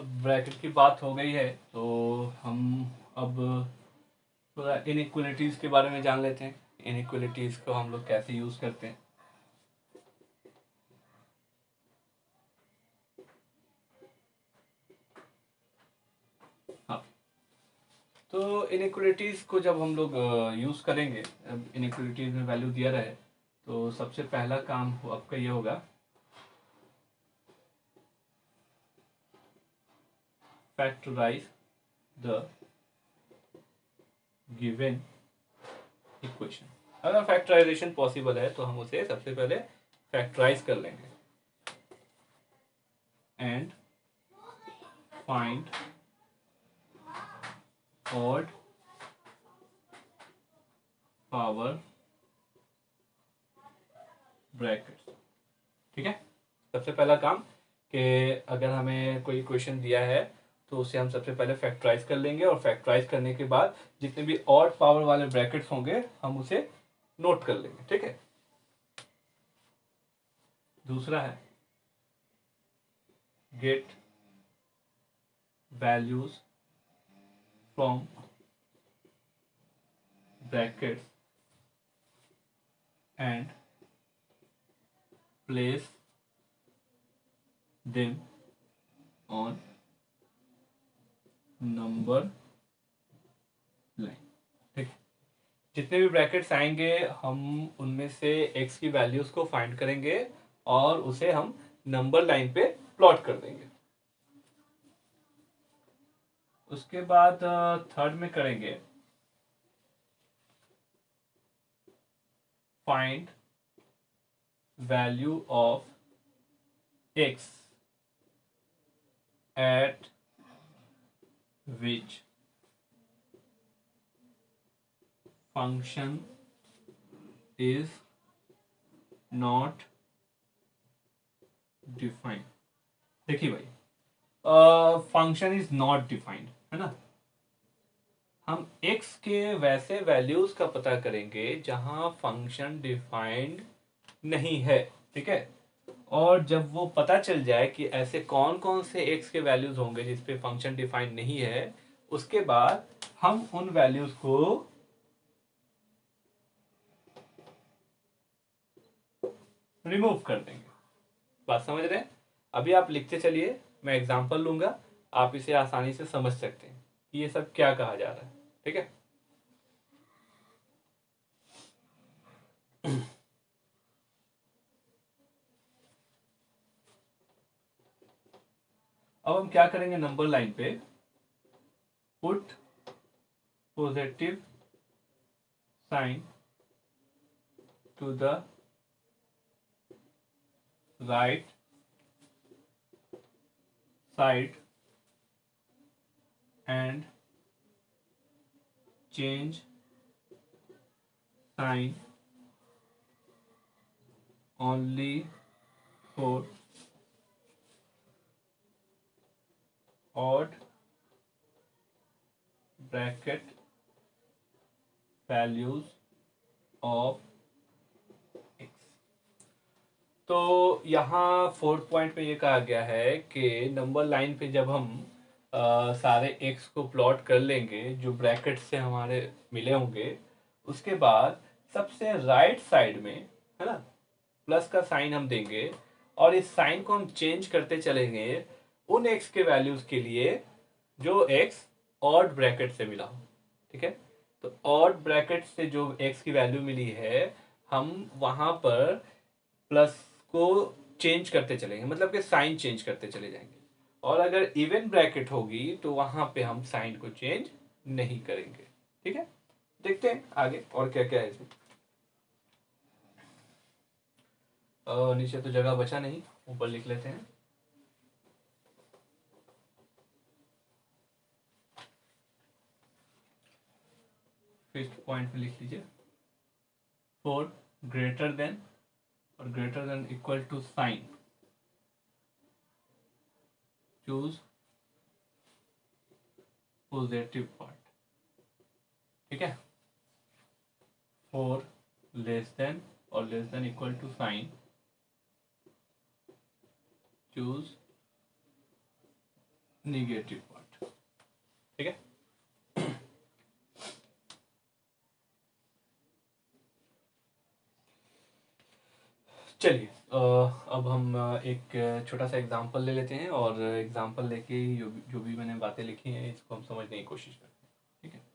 अब ब्रैकेट की बात हो गई है तो हम अब थोड़ा इनइक्वलिटीज़ के बारे में जान लेते हैं। इनइक्वलिटीज़ को हम लोग कैसे यूज़ करते हैं। हाँ, तो इनइक्वलिटीज़ को जब हम लोग यूज़ करेंगे, अब इनइक्वलिटीज़ में वैल्यू दिया रहे तो सबसे पहला काम आपका ये होगा, फैक्टराइज द गिवन इक्वेशन। अगर फैक्टराइजेशन पॉसिबल है तो हम उसे सबसे पहले फैक्टराइज कर लेंगे and find odd power brackets. ठीक है, सबसे पहला काम कि अगर हमें कोई क्वेश्चन दिया है तो उसे हम सबसे पहले फैक्टराइज कर लेंगे और फैक्टराइज करने के बाद जितने भी ऑड पावर वाले ब्रैकेट्स होंगे हम उसे नोट कर लेंगे। ठीक है, दूसरा है get values from brackets and place them on number line. ठीक है, जितने भी ब्रैकेट्स आएंगे हम उनमें से x की वैल्यूज को फाइंड करेंगे और उसे हम नंबर लाइन पे प्लॉट कर देंगे। उसके बाद थर्ड में करेंगे find value of x eight which function is not defined. देखिए भाई, फंक्शन इज नॉट डिफाइंड है ना, हम x के वैसे वैल्यूज का पता करेंगे जहां फंक्शन डिफाइंड नहीं है। ठीक है, और जब वो पता चल जाए कि ऐसे कौन कौन से x के वैल्यूज होंगे जिस पे फंक्शन डिफाइंड नहीं है, उसके बाद हम उन वैल्यूज को रिमूव कर देंगे। बात समझ रहे हैं? अभी आप लिखते चलिए, मैं एग्जांपल लूंगा, आप इसे आसानी से समझ सकते हैं कि ये सब क्या कहा जा रहा है। ठीक है, अब हम क्या करेंगे, नंबर लाइन पे put positive sign to the right side and change sign only for odd bracket values of x। तो यहाँ फोर्थ पॉइंट में ये कहा गया है कि नंबर लाइन पे जब हम सारे x को प्लॉट कर लेंगे जो ब्रैकेट से हमारे मिले होंगे, उसके बाद सबसे राइट साइड में है ना प्लस का साइन हम देंगे और इस साइन को हम चेंज करते चलेंगे उन x के वैल्यूज के लिए जो x ऑड ब्रैकेट से मिला हो। ठीक है, तो ऑड ब्रैकेट से जो x की वैल्यू मिली है हम वहां पर प्लस को चेंज करते चलेंगे, मतलब कि साइन चेंज करते चले जाएंगे। और अगर इवन ब्रैकेट होगी तो वहां पे हम साइन को चेंज नहीं करेंगे। ठीक है, देखते हैं आगे और क्या क्या है इसमें। नीचे तो जगह बचा नहीं, ऊपर लिख लेते हैं। फिफ्थ पॉइंट में लिख लीजिए, फॉर ग्रेटर देन और greater than equal to sign choose positive part. ठीक है, फॉर लेस देन और less than equal to sign choose negative part. ठीक है, चलिए अब हम एक छोटा सा एग्जांपल ले लेते हैं और एग्जांपल लेके जो भी मैंने बातें लिखी हैं इसको हम समझने की कोशिश करते हैं। ठीक है,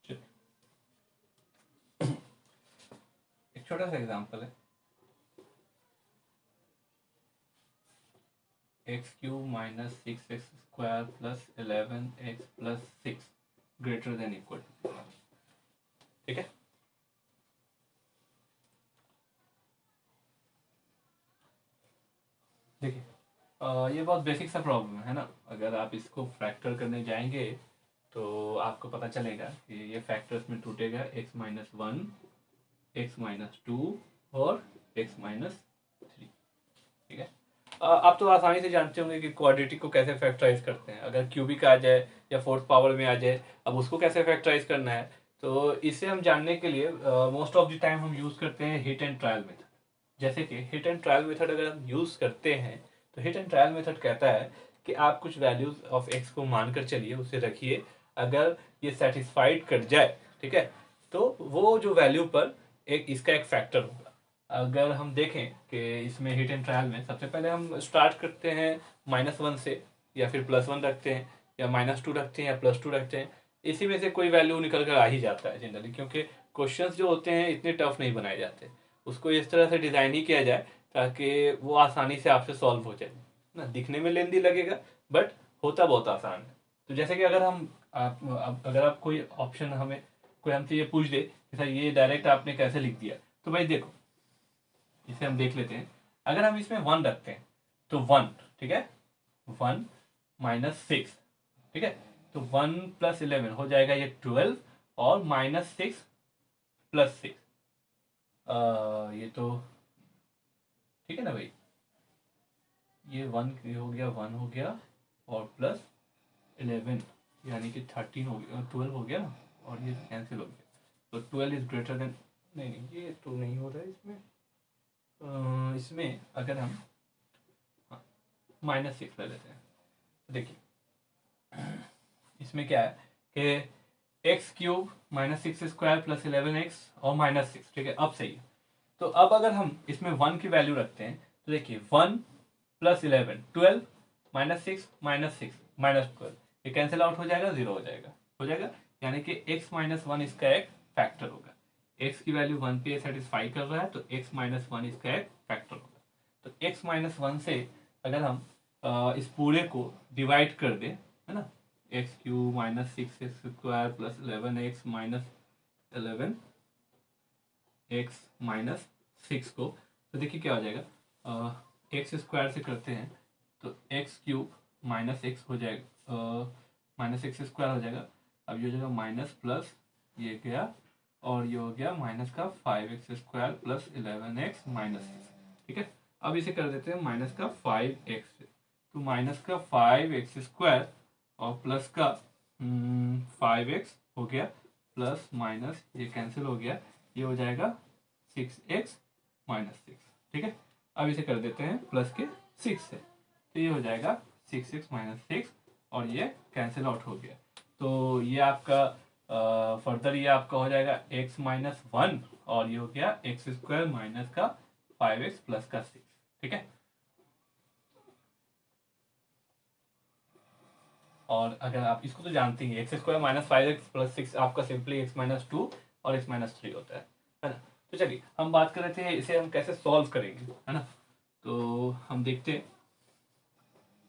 चलिए एक छोटा सा एग्जांपल है, x cube minus 6x² plus 11x plus 6 greater than equal to. ठीक है, देखिए ये बहुत बेसिक सा प्रॉब्लम है ना। अगर आप इसको फैक्टर करने जाएंगे तो आपको पता चलेगा कि ये फैक्टर्स में टूटेगा x माइनस 1, x माइनस 2 और x माइनस 3। ठीक है, आप तो आसानी से जानते होंगे कि क्वाड्रेटिक को कैसे फैक्टराइज करते हैं। अगर क्यूबिक आ जाए या फोर्थ पावर में आ जाए, अब उसको कैसे फैक्टराइज करना है, तो इसे हम जानने के लिए मोस्ट ऑफ द टाइम हम यूज़ करते हैं हिट एंड ट्रायल मेथड। जैसे कि हिट एंड ट्रायल मेथड अगर हम यूज़ करते हैं तो हिट एंड ट्रायल मेथड कहता है कि आप कुछ वैल्यूज ऑफ एक्स को मानकर चलिए, उसे रखिए, अगर ये सेटिस्फाइड कर जाए, ठीक है, तो वो जो वैल्यू पर एक इसका एक फैक्टर होगा। अगर हम देखें कि इसमें हिट एंड ट्रायल में सबसे पहले हम स्टार्ट करते हैं -1 से, या फिर +1 रखते हैं, या -2 रखते हैं, या +2 रखते हैं। इसी में से कोई वैल्यू निकल कर आ ही जाता है जनरली, क्योंकि क्वेश्चंस जो होते हैं इतने टफ नहीं बनाए जाते। उसको इस तरह से डिज़ाइन ही किया जाए ताकि वो आसानी से आपसे सॉल्व हो जाए ना। दिखने में लेंदी लगेगा बट होता बहुत आसान है। तो जैसे कि अगर हम अगर आप कोई ऑप्शन हमें कोई हमसे ये पूछ दे कि सर ये डायरेक्ट आपने कैसे लिख दिया, तो भाई देखो इसे हम देख लेते हैं। अगर हम इसमें 1 रखते हैं तो 1, ठीक है, 1 माइनस 6, ठीक है, तो 1 प्लस 11 हो जाएगा ये 12, और -6 प्लस 6, ये तो ठीक है ना भाई, ये 1 हो गया, 1 हो गया, और प्लस 11 यानी कि 13 हो गया, 12 हो गया ना, और ये कैंसिल हो गया, तो 12 इज ग्रेटर देन, नहीं नहीं ये तो नहीं हो रहा है इसमें। इसमें अगर हम -6 ले लेते हैं तो देखिए इसमें क्या है कि एक्स क्यूब -6² प्लस 11x और -6, ठीक है, अब सही है। तो अब अगर हम इसमें 1 की वैल्यू रखते हैं तो देखिए 1 प्लस 11 12, -6 -6 -12, ये कैंसिल आउट हो जाएगा, 0 हो जाएगा, यानी कि x माइनस 1 इसका एक फैक्टर होगा। x की वैल्यू 1 पे सेटिस्फाई कर रहा है तो x माइनस 1 इसका एक फैक्टर होगा। तो x माइनस 1 से अगर हम इस पूरे को डिवाइड कर दें, है ना, x cube -6x² plus 11x minus 11 x minus 6 को, तो देखिए क्या हो जाएगा, एक्स स्क्वायर से करते हैं तो एक्स क्यूब -x हो जाएगा, -x² हो जाएगा। अब ये हो जाएगा माइनस प्लस, ये गया, और ये हो गया माइनस का 5x² प्लस 11x माइनस 6। ठीक है, अब इसे कर देते हैं माइनस का 5x से, तो माइनस का 5x² और प्लस का 5x हो गया, प्लस माइनस ये कैंसिल हो गया, ये हो जाएगा 6x माइनस 6। ठीक है, अब इसे कर देते हैं प्लस के 6 से, तो ये हो जाएगा 6x माइनस 6, और ये कैंसिल आउट हो गया। तो ये आपका फर्दर ये आपका हो जाएगा x माइनस 1, और ये हो गया x² माइनस का 5x प्लस का 6। ठीक है, और अगर आप इसको तो जानते हैं x² माइनस 5x प्लस 6 आपका सिंपली x माइनस 2 और x माइनस 3 होता है ना। तो चलिए हम बात कर रहे थे इसे हम कैसे सॉल्व करेंगे, है ना। तो हम देखते हैं,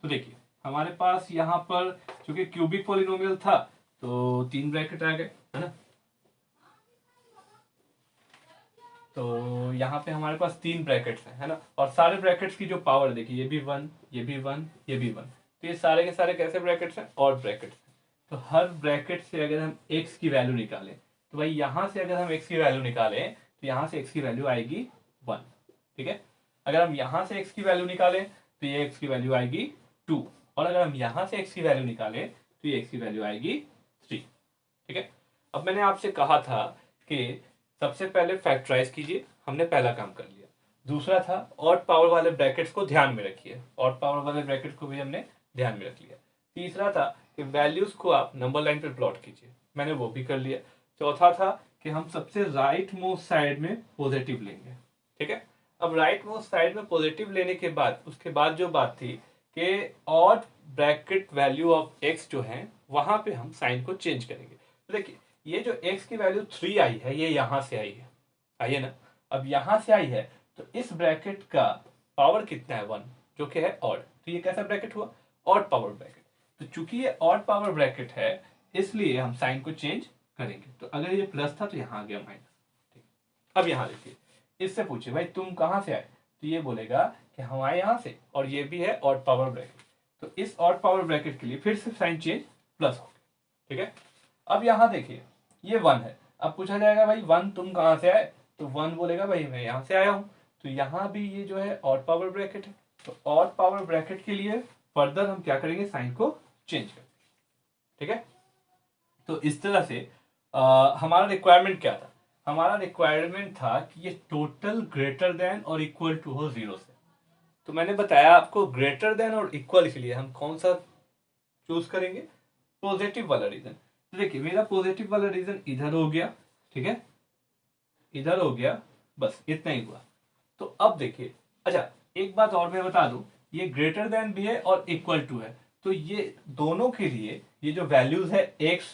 तो देखिए हमारे पास यहाँ पर चूंकि क्यूबिक पॉलिनोमियल था तो 3 ब्रैकेट आ गए, है ना। तो यहाँ पे हमारे पास 3 ब्रैकेट्स हैं, है ना, और सारे ब्रैकेट्स की जो पावर देखिए, ये भी 1, ये भी 1, ये भी 1, तो ये सारे के सारे कैसे ब्रैकेट्स हैं, ऑड ब्रैकेट्स हैं। तो हर ब्रैकेट से अगर हम x की वैल्यू निकालें, तो भाई यहाँ से अगर हम x की वैल्यू निकालें तो यहाँ से x की वैल्यू आएगी 1, ठीक है। अगर हम यहाँ से x की वैल्यू निकालें तो ये x की वैल्यू आएगी 2, और अगर हम यहाँ से x की वैल्यू निकालें तो ये x की वैल्यू आएगी 3, ठीक है। अब मैंने आपसे कहा था कि सबसे पहले फैक्टराइज कीजिए, हमने पहला काम कर लिया। दूसरा था ऑड पावर वाले ब्रैकेट्स को ध्यान में रखिए, ऑड पावर वाले ब्रैकेट को भी हमने ध्यान में रख लिया। तीसरा था कि वैल्यूज को आप नंबर लाइन पे प्लॉट कीजिए, मैंने वो भी कर लिया। चौथा था कि हम सबसे राइट मोस्ट साइड में पॉजिटिव लेंगे, ठीक है। अब राइट मोस्ट साइड में पॉजिटिव लेने के बाद उसके बाद जो बात थी कि odd bracket value of x जो है वहां पे हम साइन को चेंज करेंगे। तो देखिए, ये जो x की वैल्यू 3 आई है, ये यहां से आई है ना। अब यहां से आई है तो इस ब्रैकेट का पावर कितना है, 1, जो कि है ऑड। तो ये कैसा ब्रैकेट हुआ, ऑड पावर ब्रैकेट। तो चूंकि ये ऑड पावर ब्रैकेट है इसलिए हम साइन को चेंज करेंगे। तो अगर ये प्लस था तो यहाँ आ गया माइनस, ठीक। अब यहाँ देखिए, इससे पूछिए भाई तुम कहाँ से आए, तो ये बोलेगा कि हम आए यहाँ से, और ये भी है ऑड पावर ब्रैकेट। तो इस ऑड पावर ब्रैकेट के लिए फिर से साइन चेंज प्लस हो गया, ठीक है। अब यहाँ देखिए, ये 1 है। अब पूछा जाएगा भाई 1 तुम कहाँ से आए, तो 1 बोलेगा भाई मैं यहाँ से आया हूँ। तो यहाँ भी ये जो है ऑड पावर ब्रैकेट है। तो ऑड पावर ब्रैकेट के लिए फर्दर हम क्या करेंगे, साइन को चेंज करेंगे, ठीक है। तो इस तरह से हमारा रिक्वायरमेंट क्या था, हमारा रिक्वायरमेंट था कि ये टोटल ग्रेटर देन और इक्वल टू हो 0 से। तो मैंने बताया आपको ग्रेटर देन और इक्वल के लिए हम कौन सा चूज करेंगे, पॉजिटिव वाला रीजन। तो देखिए मेरा पॉजिटिव वाला रीजन इधर हो गया, ठीक है, इधर हो गया, बस इतना ही हुआ। तो अब देखिए, अच्छा एक बात और मैं बता दूं, ये ग्रेटर देन भी है और इक्वल टू है। तो ये दोनों के लिए ये जो वैल्यूज है x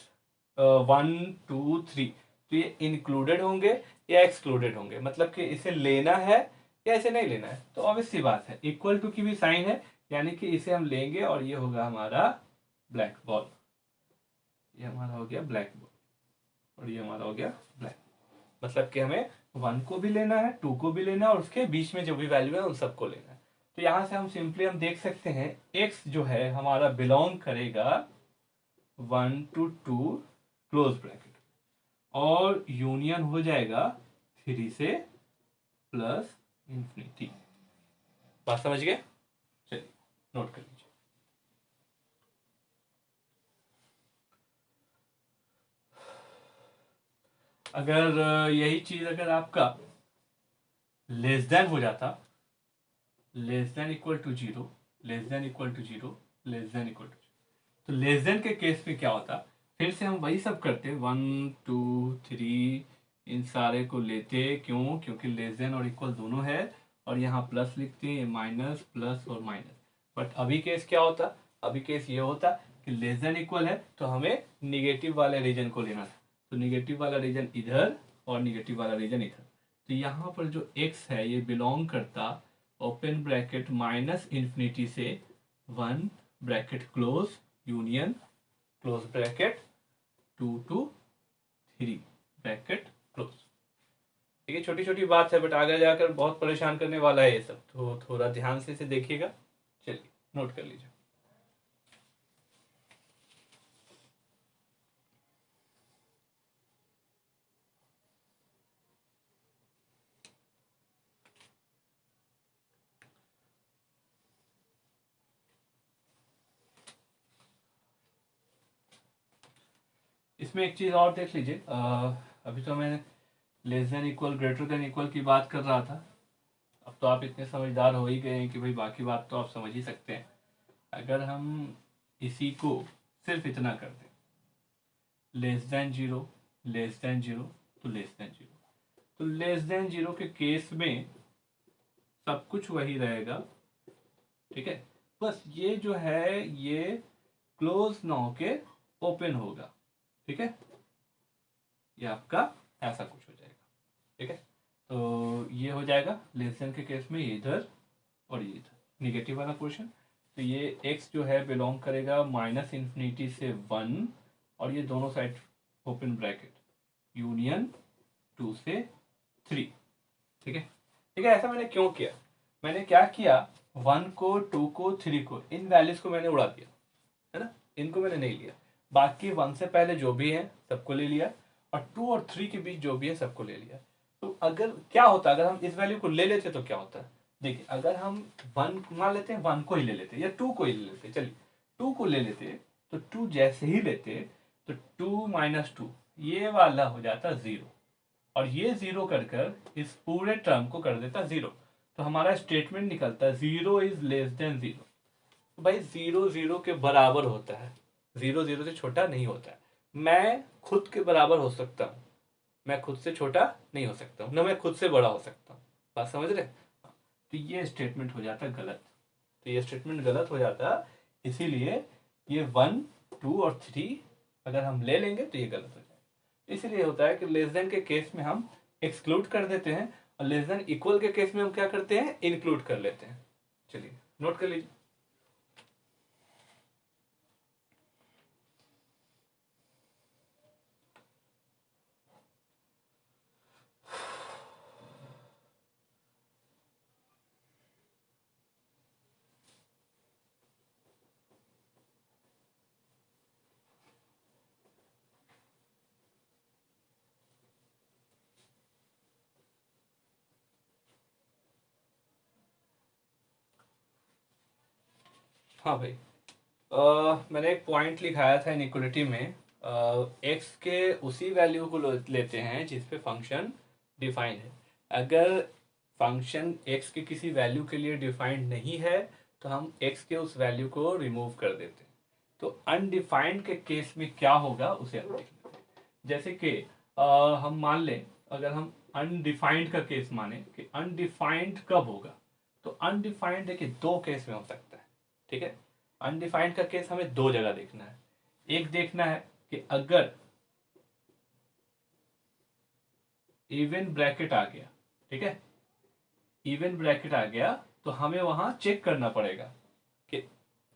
1 2 3, तो ये इंक्लूडेड होंगे या एक्सक्लूडेड होंगे, मतलब कि इसे लेना है या इसे नहीं लेना है। तो ऑब्वियस सी बात है, इक्वल टू की भी साइन है, यानी कि इसे हम लेंगे और ये होगा हमारा ब्लैक बॉल, ये हमारा हो गया ब्लैक बॉल और ये हमारा हो गया ब्लैक। मतलब कि हमें 1 को भी लेना है, 2 को भी लेना है, और उसके बीच में जो भी वैल्यू है उन सबको लेना है। तो यहां से हम सिंपली हम देख सकते हैं x जो है हमारा बिलोंग करेगा 1 to 2 क्लोज ब्रैकेट, और यूनियन हो जाएगा 3 से प्लस इंफिनिटी। बात समझ गए, चलिए नोट कर लीजिए। अगर यही चीज अगर आपका लेस देन हो जाता, less than equal to 0, less than equal to 0, less than equal to, तो लेस देन के केस में क्या होता, फिर से हम वही सब करते 1 2 3, इन सारे को लेते, क्यों, क्योंकि लेस देन और इक्वल दोनों है, और यहाँ प्लस लिखते हैं, माइनस प्लस और माइनस। बट अभी केस क्या होता, अभी केस ये होता कि लेस देन इक्वल है तो हमें निगेटिव वाले रीजन को लेना था। तो निगेटिव वाला रीजन इधर और निगेटिव वाला रीजन इधर। तो यहाँ पर जो x है ये बिलोंग करता ओपन ब्रैकेट माइनस इंफिनिटी से 1 bracket close union close bracket 2 to 3 bracket close. ठीक है, छोटी छोटी बात है बट आगे जाकर बहुत परेशान करने वाला है ये सब, तो थोड़ा ध्यान से इसे देखिएगा। चलिए नोट कर लीजिए। इसमें एक चीज और देख लीजिए, अभी तो मैं less than equal greater than equal की बात कर रहा था। अब तो आप इतने समझदार हो ही गए हैं कि भाई बाकी बात तो आप समझ ही सकते हैं। अगर हम इसी को सिर्फ इतना कर दें, लेस देन 0, लेस देन 0, तो लेस देन 0, तो लेस देन 0 के केस में सब कुछ वही रहेगा, ठीक है। बस ये जो है ये क्लोज ना होके ओपन होगा, ठीक है, ये आपका ऐसा कुछ हो जाएगा, ठीक है। तो ये हो जाएगा लेस देन के केस में, ये इधर और ये इधर निगेटिव वाला पोर्शन। तो ये x जो है बिलोंग करेगा माइनस इंफिनिटी से 1, और ये दोनों साइड ओपन ब्रैकेट यूनियन 2 से 3, ठीक है, ठीक है। ऐसा मैंने क्यों किया, मैंने क्या किया, 1 को 2 को 3 को इन वैल्यूज को मैंने उड़ा दिया, है ना, इनको मैंने नहीं लिया। बाकी 1 से पहले जो भी है सबको ले लिया, और 2 और 3 के बीच जो भी है सबको ले लिया। तो अगर क्या होता, अगर हम इस वैल्यू को ले लेते तो क्या होता है, देखिए अगर हम 1 मान लेते हैं, 1 को ही ले लेते या 2 को ही ले लेते, चलिए 2 को ले लेते, तो 2 जैसे ही लेते तो 2 माइनस 2 ये वाला हो जाता 0, और ये 0 कर कर इस पूरे टर्म को कर देता 0। तो हमारा स्टेटमेंट निकलता है 0 इज लेस देन 0। तो भाई 0 0 के बराबर होता है, 0 0 से छोटा नहीं होता है। मैं खुद के बराबर हो सकता हूँ, मैं खुद से छोटा नहीं हो सकता हूँ, ना मैं खुद से बड़ा हो सकता हूँ। बात समझ रहे? तो ये स्टेटमेंट हो जाता गलत, तो ये स्टेटमेंट गलत हो जाता, इसीलिए ये 1 2 और 3 अगर हम ले लेंगे तो ये गलत हो जाएगा। इसीलिए होता है कि लेस देन के केस में हम एक्सक्लूड कर देते हैं, और लेस देन इक्वल के केस में हम क्या करते हैं, इंक्लूड कर लेते हैं। चलिए नोट कर लीजिए। हाँ भाई, मैंने एक पॉइंट लिखाया था इनइक्वलिटी में, एक्स के उसी वैल्यू को लेते हैं जिस पे फंक्शन डिफाइंड है। अगर फंक्शन एक्स के किसी वैल्यू के लिए डिफाइंड नहीं है तो हम एक्स के उस वैल्यू को रिमूव कर देते हैं। तो अनडिफाइंड के केस में क्या होगा उसे हम देख लेते हैं। जैसे कि हम मान लें, अगर हम अनडिफाइंड का केस माने कि अनडिफाइंड कब होगा, तो अनडिफाइंड देखिए दो केस में हो सकता है। ठीक है, अनडिफाइंड का केस हमें दो जगह देखना है। एक देखना है कि अगर इवन ब्रैकेट आ गया, ठीक है, इवन ब्रैकेट आ गया तो हमें वहां चेक करना पड़ेगा कि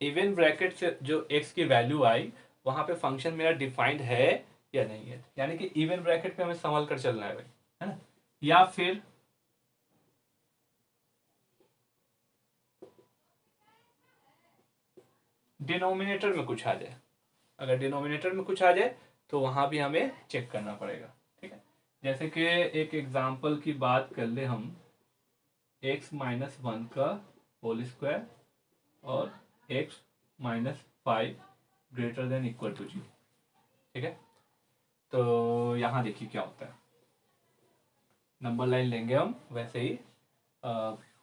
इवन ब्रैकेट से जो एक्स की वैल्यू आई वहां पे फंक्शन मेरा डिफाइंड है या नहीं है, यानी कि इवन ब्रैकेट पे हमें संभल कर चलना है भाई, है ना। या फिर डिनोमिनेटर में कुछ आ जाए, अगर डिनोमिनेटर में कुछ आ जाए तो वहां भी हमें चेक करना पड़ेगा। ठीक है, जैसे कि एक एग्जांपल की बात कर ले हम, एक्स माइनस वन का होल स्क्वायर और x minus five greater than equal to 0। ठीक है, तो यहाँ देखिए क्या होता है, नंबर लाइन लेंगे हम वैसे ही,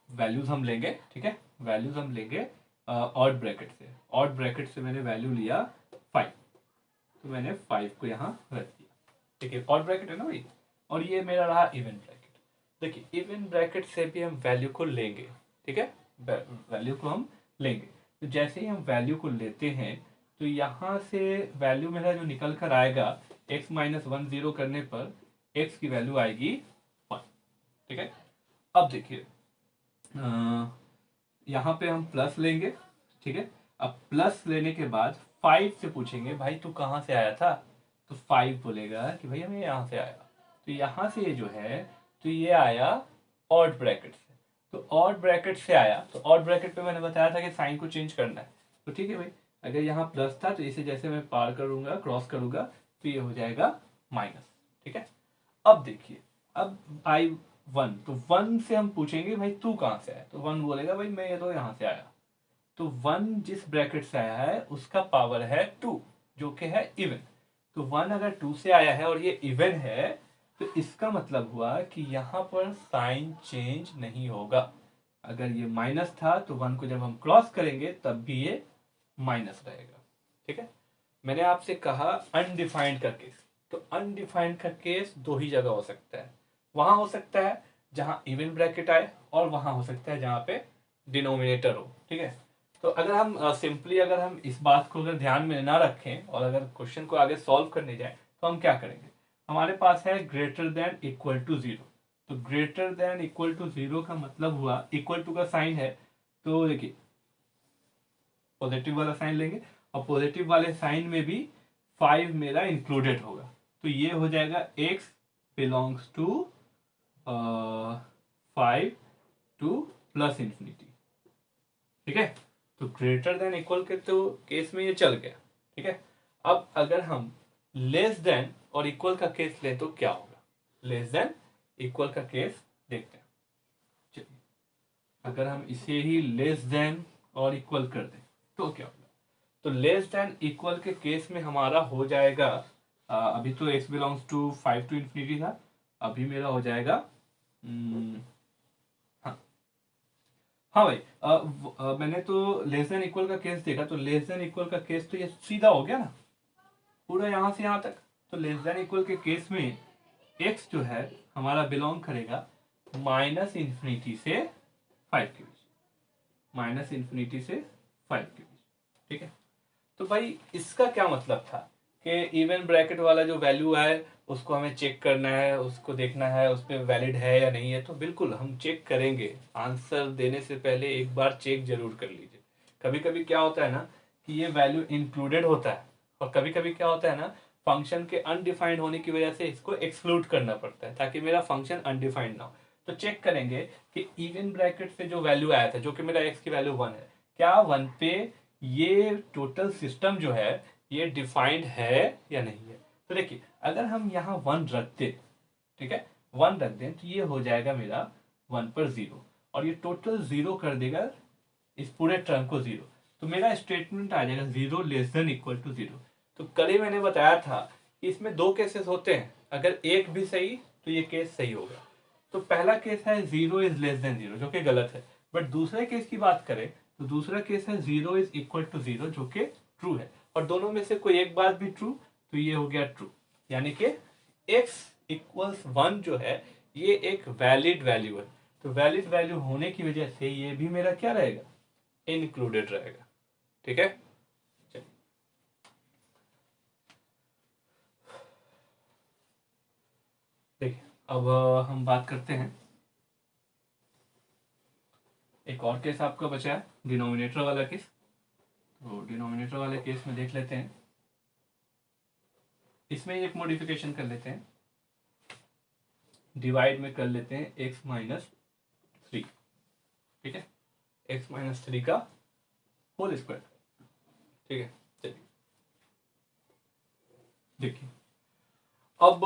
वैल्यूज हम लेंगे, ठीक है, वैल्यूज हम लेंगे ऑड ब्रैकेट से, ऑड ब्रैकेट से मैंने वैल्यू लिया 5, तो मैंने 5 को यहाँ रख दिया। ठीक है, ऑड ब्रैकेट है ना भाई, और ये मेरा रहा इवन ब्रैकेट। देखिए इवन ब्रैकेट से भी हम वैल्यू को लेंगे, ठीक है, वैल्यू को हम लेंगे। तो जैसे ही हम वैल्यू को लेते हैं तो यहाँ से वैल्यू मेरा जो निकल कर आएगा, x माइनस 1 0 करने पर x की वैल्यू आएगी 1। ठीक है, अब देखिए यहाँ पे हम प्लस लेंगे, ठीक है। अब प्लस लेने के बाद 5 से पूछेंगे भाई तू कहाँ से आया था, तो 5 बोलेगा कि भैया मैं यहाँ से आया। तो यहाँ से ये जो है, तो ये आया ऑड ब्रैकेट से, तो ऑड ब्रैकेट से आया, तो ऑड ब्रैकेट पे मैंने बताया था कि साइन को चेंज करना है। तो ठीक है भाई, अगर यहाँ प्लस था तो इसे जैसे मैं पार करूंगा, क्रॉस करूंगा, तो ये हो जाएगा माइनस। ठीक है, अब देखिए, अब आई 1, तो 1 से हम पूछेंगे भाई तू कहाँ से आया, तो 1 बोलेगा भाई मैं ये तो यहाँ से आया। तो 1 जिस ब्रैकेट से आया है उसका पावर है 2, जो कि है इवन। तो 1 अगर 2 से आया है और ये इवन है, तो इसका मतलब हुआ कि यहाँ पर साइन चेंज नहीं होगा। अगर ये माइनस था तो 1 को जब हम क्रॉस करेंगे तब भी ये माइनस रहेगा। ठीक है, मैंने आपसे कहा अनडिफाइंड का केस, तो अनडिफाइंड का केस दो ही जगह हो सकता है, वहां हो सकता है जहां इवन ब्रैकेट आए, और वहां हो सकता है जहां पे डिनोमिनेटर हो। ठीक है, तो अगर हम सिंपली अगर हम इस बात को अगर ध्यान में ना रखें और अगर क्वेश्चन को आगे सॉल्व करने जाए तो हम क्या करेंगे, हमारे पास है ग्रेटर देन इक्वल टू 0। तो ग्रेटर देन इक्वल टू 0 का मतलब हुआ, इक्वल टू का साइन है तो देखिए पॉजिटिव वाला साइन लेंगे, और पॉजिटिव वाले साइन में भी 5 मेरा इंक्लूडेड होगा, तो ये हो जाएगा x belongs to 5 to plus infinity. ठीक है, तो ग्रेटर देन इक्वल के तो केस में ये चल गया। ठीक है, अब अगर हम लेस देन और इक्वल का केस लें तो क्या होगा? लेस देन इक्वल का केस देखते हैं। चलिए, अगर हम इसे ही लेस देन और इक्वल कर दें तो क्या होगा? तो लेस देन इक्वल के केस में हमारा हो जाएगा, अभी तो x belongs to 5 to infinity था, अभी मेरा हो जाएगा हाँ हाँ भाई, मैंने तो लेस देन इक्वल का केस देखा, तो लेस देन इक्वल का केस तो ये सीधा हो गया ना, पूरा यहां से यहां तक। तो लेस देन इक्वल के केस में x जो है हमारा बिलोंग करेगा माइनस इन्फिनिटी से 5 के बीच, माइनस इन्फिनिटी से 5 के बीच। ठीक है, तो भाई इसका क्या मतलब था कि इवन ब्रैकेट वाला जो वैल्यू है उसको हमें चेक करना है, उसको देखना है उस पर वैलिड है या नहीं है। तो बिल्कुल हम चेक करेंगे, आंसर देने से पहले एक बार चेक जरूर कर लीजिए। कभी कभी क्या होता है ना कि ये वैल्यू इंक्लूडेड होता है, और कभी कभी क्या होता है ना फंक्शन के अनडिफाइंड होने की वजह से इसको एक्सक्लूड करना पड़ता है ताकि मेरा फंक्शन अनडिफाइंड ना हो। तो चेक करेंगे कि इवन ब्रैकेट से जो वैल्यू आया था, जो कि मेरा x की वैल्यू 1 है, क्या 1 पे ये टोटल सिस्टम जो है ये डिफाइंड है या नहीं है। तो देखिए, अगर हम यहाँ 1 रख दें, ठीक है, 1 रख दें तो ये हो जाएगा मेरा 1 पर 0, और ये टोटल 0 कर देगा इस पूरे टर्म को 0। तो मेरा स्टेटमेंट आ जाएगा 0 लेस देन इक्वल टू 0। तो कल ही मैंने बताया था कि इसमें दो केसेस होते हैं, अगर एक भी सही तो ये केस सही होगा। तो पहला केस है 0 इज लेस देन 0, जो कि गलत है। बट दूसरे केस की बात करें तो दूसरा केस है 0 इज इक्वल टू 0, जो कि ट्रू है। और दोनों में से कोई एक बात भी ट्रू, तो ये हो गया ट्रू, यानी कि x इक्वल्स 1 जो है ये एक वैलिड वैल्यू है। तो वैलिड वैल्यू होने की वजह से ये भी मेरा क्या रहेगा? इंक्लूडेड रहेगा। ठीक है, चलिए देखिए, अब हम बात करते हैं, एक और केस आपका बचा है डिनोमिनेटर वाला केस। तो डिनोमिनेटर वाले केस में देख लेते हैं, इसमें एक मॉडिफिकेशन कर लेते हैं, डिवाइड में कर लेते हैं x माइनस 3। ठीक है, x माइनस 3 का होल स्क्वायर। ठीक है, चलिए देखिए, अब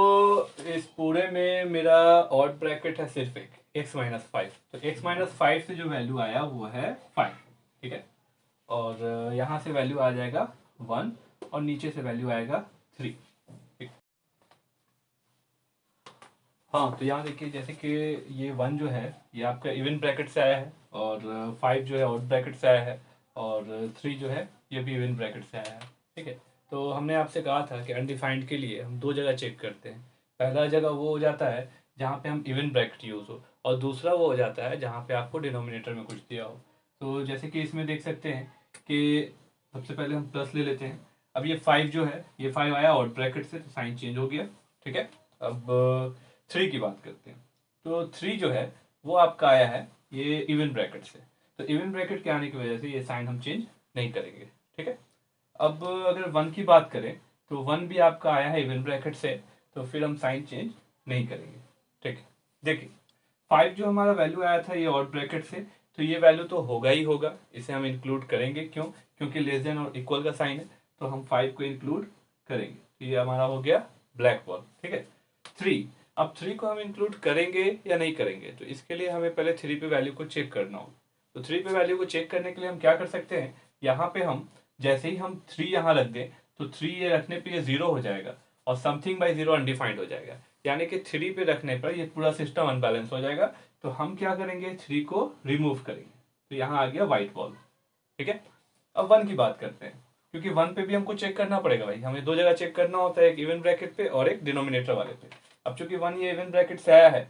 इस पूरे में मेरा ऑड ब्रैकेट है सिर्फ एक x माइनस 5। तो x माइनस 5 से जो वैल्यू आया वो है 5। ठीक है, और यहाँ से वैल्यू आ जाएगा 1 और नीचे से वैल्यू आएगा 3। ठीक, हाँ तो यहाँ देखिए, जैसे कि ये 1 जो है ये आपका इवन ब्रैकेट से आया है, और 5 जो है ऑड ब्रैकेट से आया है, और 3 जो है ये भी इवन ब्रैकेट से आया है। ठीक है, तो हमने आपसे कहा था कि अनडिफाइंड के लिए हम दो जगह चेक करते हैं। पहला जगह वो हो जाता है जहाँ पे हम इवन ब्रैकेट यूज़ हो, और दूसरा वो हो जाता है जहाँ पे आपको डिनोमिनेटर में कुछ दिया हो। तो जैसे कि इसमें देख सकते हैं कि सबसे पहले हम प्लस ले लेते हैं। अब ये 5 जो है ये 5 आया ऑड ब्रैकेट से, तो साइन चेंज हो गया। ठीक है, अब 3 की बात करते हैं। तो 3 जो है वो आपका आया है ये इवन ब्रैकेट से, तो इवन ब्रैकेट के आने की वजह से ये साइन हम चेंज नहीं करेंगे। ठीक है, अब अगर 1 की बात करें तो 1 भी आपका आया है इवन ब्रैकेट से, तो फिर हम साइन चेंज नहीं करेंगे। ठीक है, देखिए 5 जो हमारा वैल्यू आया था ये ऑड ब्रैकेट से, तो ये वैल्यू तो होगा ही होगा, इसे हम इंक्लूड करेंगे। क्यों? क्योंकि लेस देन और इक्वल का साइन है, तो हम 5 को इंक्लूड करेंगे। तो ये हमारा हो गया ब्लैक बॉल। ठीक है, 3, अब 3 को हम इंक्लूड करेंगे या नहीं करेंगे, तो इसके लिए हमें पहले 3 पे वैल्यू को चेक करना होगा। तो 3 पे वैल्यू को चेक करने के लिए हम क्या कर सकते हैं, यहाँ पे हम जैसे ही हम 3 यहाँ रख दें तो 3 ये रखने पे ये 0 हो जाएगा, और समथिंग बाई 0 अनडिफाइंड हो जाएगा, यानी कि 3 पे रखने पर ये पूरा सिस्टम अनबैलेंस हो जाएगा। तो हम क्या करेंगे, 3 को रिमूव करेंगे, तो यहाँ आ गया व्हाइट बॉल। ठीक है, अब 1 की बात करते हैं, क्योंकि 1 पे भी हमको चेक करना पड़ेगा भाई, हमें दो जगह चेक करना होता है, एक इवन ब्रैकेट पे और एक डिनोमिनेटर वाले पे। अब चूंकि 1 ये इवन ब्रैकेट से आया है,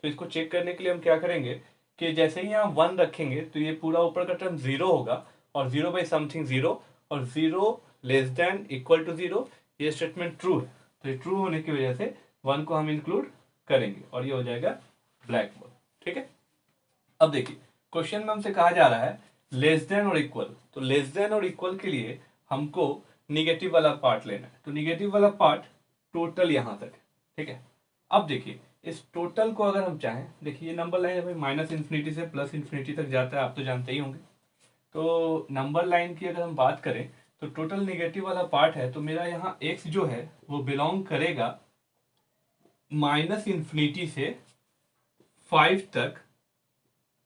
तो इसको चेक करने के लिए हम क्या करेंगे कि जैसे ही यहाँ 1 रखेंगे तो ये पूरा ऊपर का टर्म 0 होगा, और 0 बाई समथिंग 0, और 0 लेस देन इक्वल टू 0, ये स्टेटमेंट ट्रू है। तो ये ट्रू होने की वजह से 1 को हम इंक्लूड करेंगे, और ये हो जाएगा ब्लैक बॉल। ठीक है, अब देखिए क्वेश्चन में हमसे कहा जा रहा है लेस देन और इक्वल, तो लेस देन और इक्वल के लिए हमको निगेटिव वाला पार्ट लेना है। तो निगेटिव वाला पार्ट टोटल यहां तक है। ठीक है, अब देखिए इस टोटल को अगर हम चाहें, देखिए ये नंबर लाइन भाई माइनस इन्फिनिटी से प्लस इन्फिनिटी तक जाता है, आप तो जानते ही होंगे। तो नंबर लाइन की अगर हम बात करें तो टोटल नेगेटिव वाला पार्ट है, तो मेरा यहाँ x जो है वो बिलोंग करेगा माइनस इन्फिनिटी से 5 तक,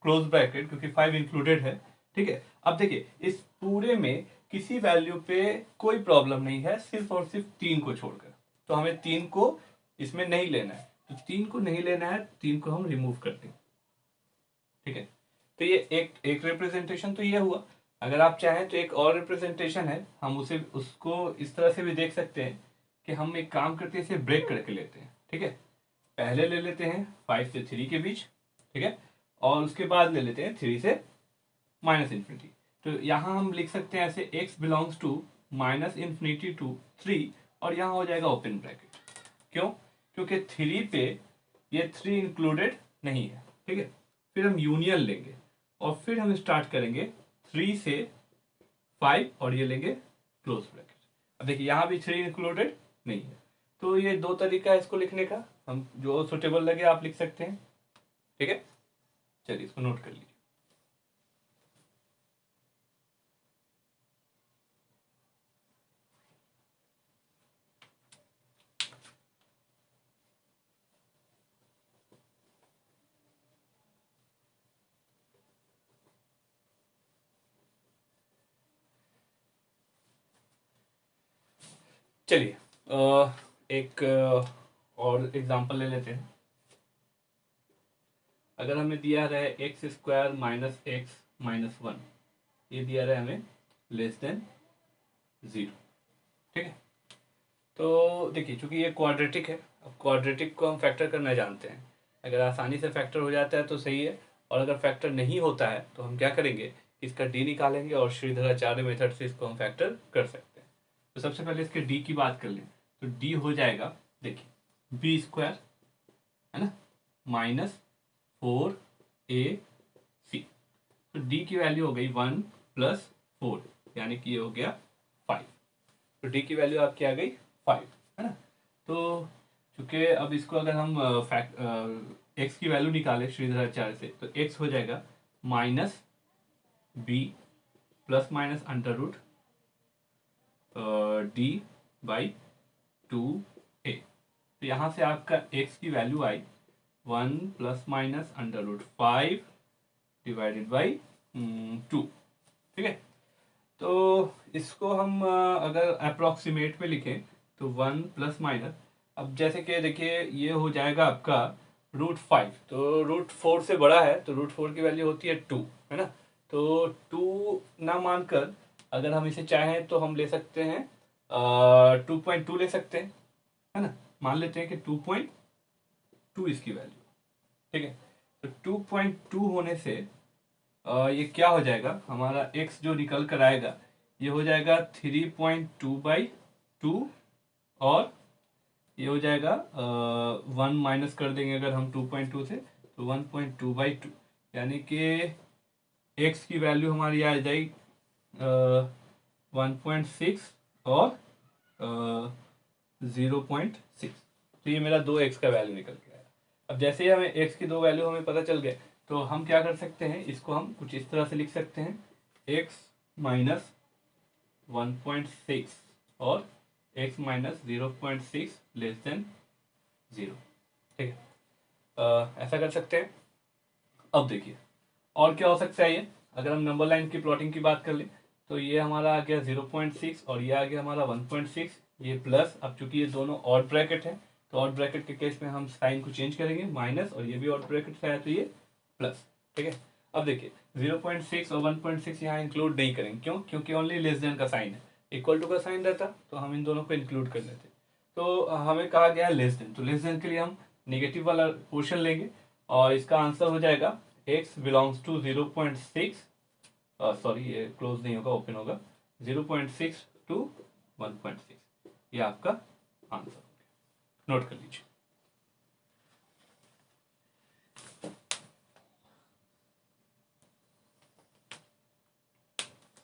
क्लोज ब्रैकेट, क्योंकि 5 इंक्लूडेड है। ठीक है, अब देखिए इस पूरे में किसी वैल्यू पे कोई प्रॉब्लम नहीं है, सिर्फ और सिर्फ 3 को छोड़कर। तो हमें 3 को इसमें नहीं लेना है, तो 3 को नहीं लेना है, 3 को हम रिमूव कर दें। ठीक है, तो ये एक रिप्रेजेंटेशन तो ये हुआ। अगर आप चाहें तो एक और रिप्रेजेंटेशन है, हम उसे उसको इस तरह से भी देख सकते हैं कि हम एक काम करते हैं, इसे ब्रेक करके लेते हैं। ठीक है, पहले ले लेते हैं 5 से 3 के बीच, ठीक है, और उसके बाद ले लेते हैं 3 से माइनस इन्फिनिटी। तो यहाँ हम लिख सकते हैं ऐसे x belongs to minus infinity to 3, और यहाँ हो जाएगा ओपन ब्रैकेट। क्यों? क्योंकि 3 पे ये 3 इंक्लूडेड नहीं है। ठीक है, फिर हम यूनियन लेंगे और फिर हम स्टार्ट करेंगे 3 से 5 और ये लेंगे क्लोज ब्रैकेट। अब देखिए यहाँ भी 3 इंक्लूडेड नहीं है। तो ये दो तरीका है इसको लिखने का, हम जो सुटेबल लगे आप लिख सकते हैं। ठीक है, चलिए इसको नोट कर लीजिए। चलिए एक और एग्जांपल ले लेते हैं। अगर हमें दिया रहा है x square minus x minus 1, ये दिया रहा है हमें लेस देन 0। ठीक है, तो देखिए चूंकि ये क्वाड्रेटिक है, अब क्वाड्रेटिक को हम फैक्टर करना जानते हैं। अगर आसानी से फैक्टर हो जाता है तो सही है, और अगर फैक्टर नहीं होता है तो हम क्या करेंगे, इसका डी निकालेंगे और श्रीधराचार्य मेथड से इसको हम फैक्टर कर सकते हैं। तो सबसे पहले इसके डी की बात कर लें, तो डी हो जाएगा, देखिए बी स्क्वायर है ना, माइनस 4ac। तो डी की वैल्यू हो गई 1 प्लस 4, यानी कि ये हो गया 5। तो डी की वैल्यू आपकी आ गई 5, है ना। तो चूंकि अब इसको अगर हम एक्स की वैल्यू निकाले श्रीधराचार्य से, तो एक्स हो जाएगा minus b plus minus under root D by 2a। तो यहाँ से आपका x की वैल्यू आई 1 plus minus under root 5 divided by 2। ठीक है, तो इसको हम अगर अप्रोक्सीमेट में लिखें तो 1 प्लस माइनस, अब जैसे कि देखिए ये हो जाएगा आपका √5, तो √4 से बड़ा है, तो √4 की वैल्यू होती है 2, है ना। तो 2 ना मानकर अगर हम इसे चाहें तो हम ले सकते हैं 2.2 ले सकते हैं, है ना। मान लेते हैं कि 2.2 इसकी वैल्यू। ठीक है, तो 2.2 होने से ये क्या हो जाएगा, हमारा x जो निकल कर आएगा ये हो जाएगा 3.2/2, और ये हो जाएगा 1 माइनस कर देंगे अगर हम 2.2 से, तो 1.2/2, यानी कि x की वैल्यू हमारी आ जाएगी 1.6 और 0.6। तो ये मेरा 2x का वैल्यू निकल के आया। अब जैसे ही हमें x की दो वैल्यू हमें पता चल गए, तो हम क्या कर सकते हैं, इसको हम कुछ इस तरह से लिख सकते हैं, x माइनस 1.6 और x माइनस 0.6 लेस देन 0। ठीक है, ऐसा कर सकते हैं। अब देखिए और क्या हो सकता है, ये अगर हम नंबर लाइन की प्लॉटिंग की बात कर लें, तो ये हमारा आ गया 0.6 और ये आ गया हमारा 1.6, ये प्लस। अब चूंकि ये दोनों ऑड ब्रैकेट है, तो ऑड ब्रैकेट के केस में हम साइन को चेंज करेंगे माइनस, और ये भी ऑड ब्रैकेट से आया तो ये प्लस। ठीक है, अब देखिए 0.6 और 1.6 यहाँ इंक्लूड नहीं करेंगे, क्यों? क्योंकि ओनली लेस देन का साइन है, इक्वल टू का साइन रहता तो हम इन दोनों को इंक्लूड कर लेते। तो हमें कहा गया है लेस देन, तो लेस देन के लिए हम नेगेटिव वाला पोर्शन लेंगे, और इसका आंसर हो जाएगा x बिलोंग्स टू 0.6, सॉरी ये क्लोज नहीं होगा, ओपन होगा, 0.6 to 1.6। ये आपका आंसर, नोट कर लीजिए।